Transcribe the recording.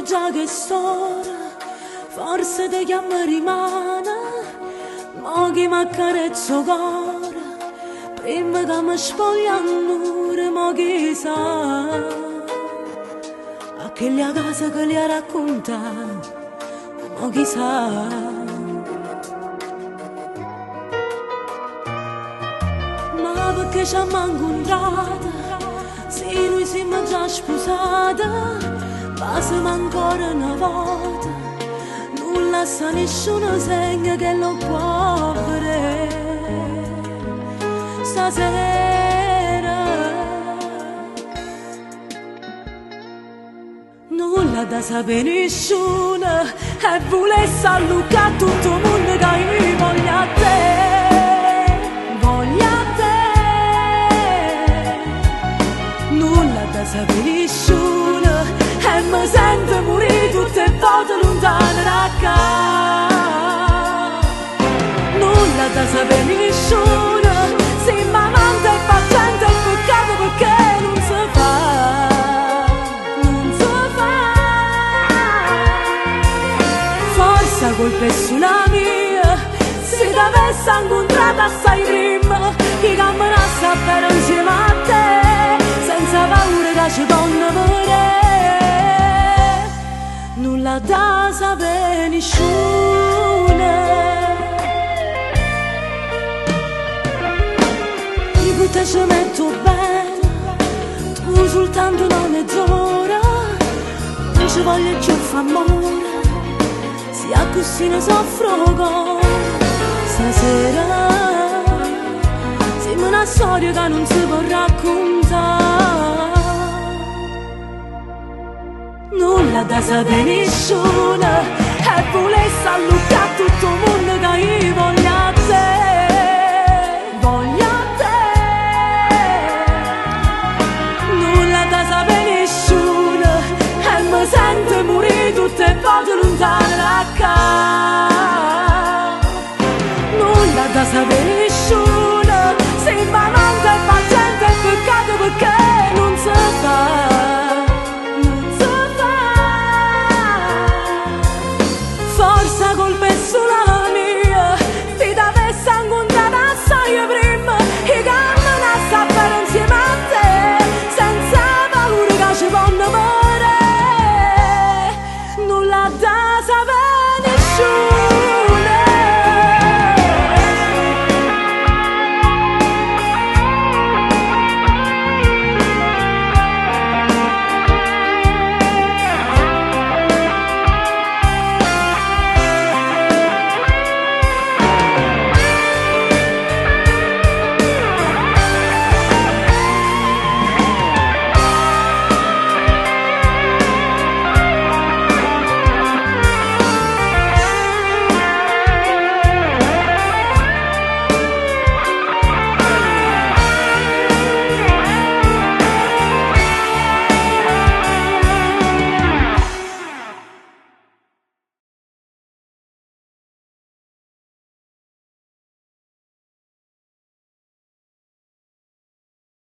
già che storia, forse te chiamo rimane, mo che mi accarezzo cuore, prima che mi spoglia l'amore, mo che sa, a che la casa che li ha raccontato, mo che sa. Ma perché ci abbiamo incontrato, se noi siamo già sposati, passiamo ancora una volta, non lascia nessuno segno che lo può vedere. Stasera nulla da sapere nessuno, e volesse allungare tutto il mondo che io voglio a te. Sapere nessuno, e mi sento morire tutte le volte lontane da casa. Nulla da sapere nessuno, siamo amanti e pazienti, è peccato perché non si fa, non si fa. Forse colpa è sulla mia, se t'avessi incontrato assai prima, che camminasse bene insieme a te, senza paura che ci donna morire. Nulla da sapere nessuno. Io te ci metto bene, tu soltanto una mezz'ora, non ci voglio più fare amore, sia così ne soffro con stasera. Siamo una storia che non si può raccontare. Nulla da sapere nessuno, e volesse allungare tutto il mondo che io voglio a te, voglio a te. Nulla da sapere nessuno, e mi sento morire tutte le volte lontane da casa. Nulla da sapere nessuno, siamo amanti e pazienti, è peccato perché non si fa. Colpa è sulla